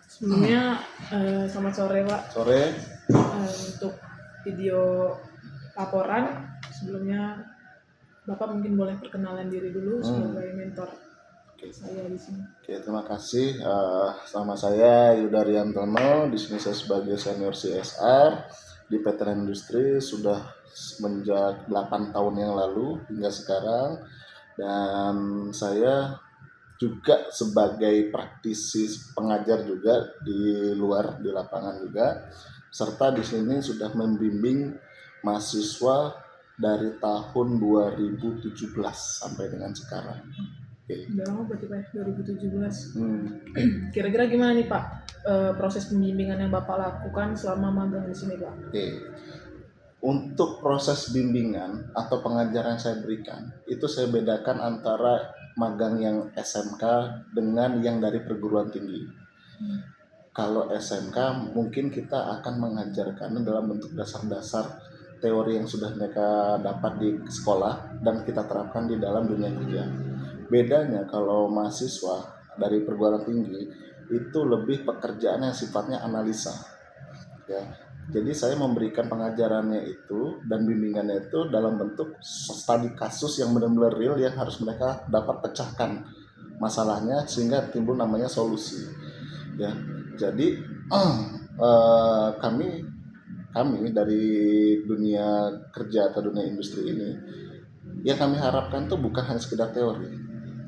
Sebelumnya selamat sore Pak. Sore. Untuk video laporan sebelumnya Bapak mungkin boleh perkenalan diri dulu sebagai mentor saya di sini. Oke, terima kasih. Nama saya Yuda Riantono. Di sini saya sebagai senior CSR di PT Industri sudah semenjak 8 tahun yang lalu hingga sekarang, dan saya juga sebagai praktisi pengajar juga di luar, di lapangan juga, serta di sini sudah membimbing mahasiswa dari tahun 2017 sampai dengan sekarang. Udah lama berarti Pak, 2017. Kira-kira gimana nih Pak proses pembimbingan yang Bapak lakukan selama magang di sini Pak? Untuk proses bimbingan atau pengajaran yang saya berikan, itu saya bedakan antara magang yang SMK dengan yang dari perguruan tinggi. Kalau SMK mungkin kita akan mengajarkan dalam bentuk dasar-dasar teori yang sudah mereka dapat di sekolah dan kita terapkan di dalam dunia kerja. Bedanya kalau mahasiswa dari perguruan tinggi itu lebih pekerjaan yang sifatnya analisa, ya. Jadi saya memberikan pengajarannya itu dan bimbingannya itu dalam bentuk studi kasus yang benar-benar real yang harus mereka dapat pecahkan masalahnya sehingga timbul namanya solusi, ya. Jadi kami dari dunia kerja atau dunia industri ini, yang kami harapkan tuh bukan hanya sekedar teori,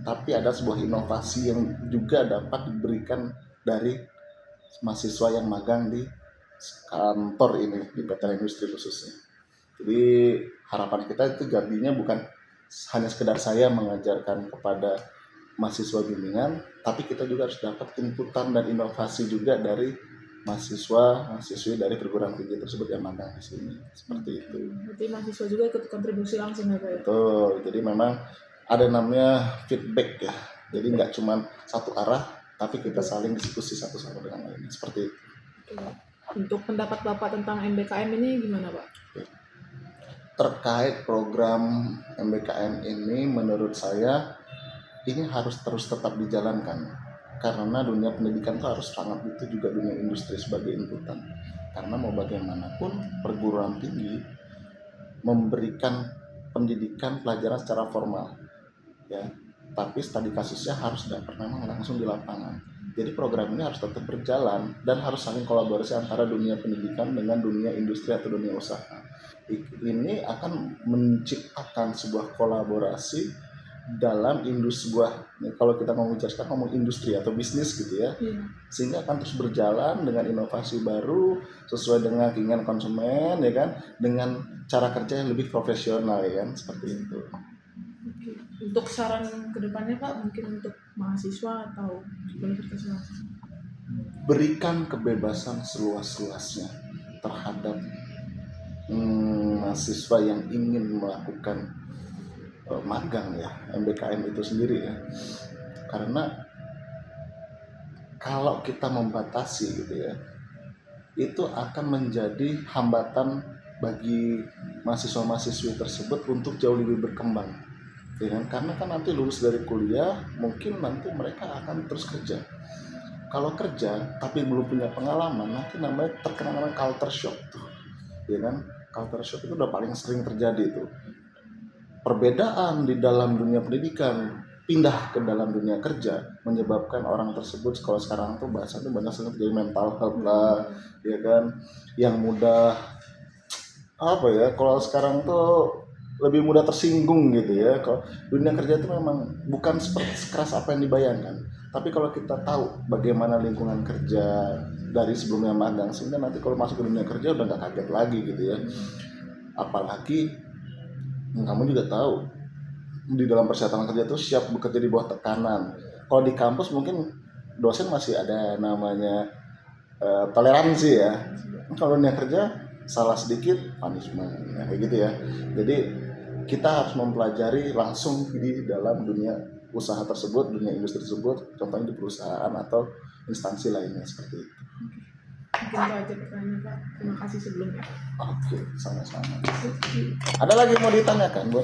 tapi ada sebuah inovasi yang juga dapat diberikan dari mahasiswa yang magang di kantor ini, di PT Industri khususnya. Jadi harapan kita itu jadinya bukan hanya sekedar saya mengajarkan kepada mahasiswa bimbingan, tapi kita juga harus dapat inputan dan inovasi juga dari mahasiswi dari perguruan tinggi tersebut yang magang di sini, seperti itu. Berarti mahasiswa juga ikut kontribusi langsung ya Pak ya? Betul, jadi memang ada namanya feedback ya, jadi nggak cuma satu arah, tapi kita saling diskusi satu sama dengan lainnya, seperti itu. Untuk pendapat Bapak tentang MBKM ini gimana Pak? Terkait program MBKM ini, menurut saya ini harus terus tetap dijalankan, karena dunia pendidikan itu harus sangat butuh juga dunia industri sebagai inputan. Karena mau bagaimanapun perguruan tinggi memberikan pendidikan pelajaran secara formal, ya, tapi studi kasusnya harus dapat memang langsung di lapangan. Jadi program ini harus tetap berjalan dan harus saling kolaborasi antara dunia pendidikan dengan dunia industri atau dunia usaha. Ini akan menciptakan sebuah kolaborasi dalam industri, kalau kita ngomong industri atau bisnis gitu ya, sehingga akan terus berjalan dengan inovasi baru sesuai dengan keinginan konsumen, ya kan, dengan cara kerja yang lebih profesional, ya kan, seperti itu. Untuk saran kedepannya Pak, mungkin untuk mahasiswa atau universitas langsung? Berikan kebebasan seluas-luasnya terhadap mahasiswa yang ingin melakukan magang ya, MBKM itu sendiri ya. Karena kalau kita membatasi gitu ya, itu akan menjadi hambatan bagi mahasiswa-mahasiswi tersebut untuk jauh lebih berkembang, ya kan? Karena kan nanti lulus dari kuliah, mungkin nanti mereka akan terus kerja. Kalau kerja tapi belum punya pengalaman, nanti terkena culture shock tuh, ya kan? Culture shock itu udah paling sering terjadi tuh. Perbedaan di dalam dunia pendidikan pindah ke dalam dunia kerja menyebabkan orang tersebut, kalau sekarang tuh bahasanya banyak sekali terjadi mental health lah, ya kan? Yang mudah kalau sekarang tuh lebih mudah tersinggung gitu ya. Kalau dunia kerja itu memang bukan seperti sekeras apa yang dibayangkan. Tapi kalau kita tahu bagaimana lingkungan kerja dari sebelumnya magang, sehingga nanti kalau masuk ke dunia kerja udah nggak kaget lagi gitu ya. Apalagi kamu juga tahu di dalam persyaratan kerja itu siap bekerja di bawah tekanan. Kalau di kampus mungkin dosen masih ada namanya toleransi ya. Kalau dunia kerja salah sedikit punishment, ya, kayak gitu ya. Jadi kita harus mempelajari langsung di dalam dunia usaha tersebut, dunia industri tersebut, contohnya di perusahaan atau instansi lainnya, seperti itu. Mungkin itu aja pertanyaan Pak. Terima kasih sebelumnya. Oke, sama-sama. Ada lagi mau ditanyakan buat saya?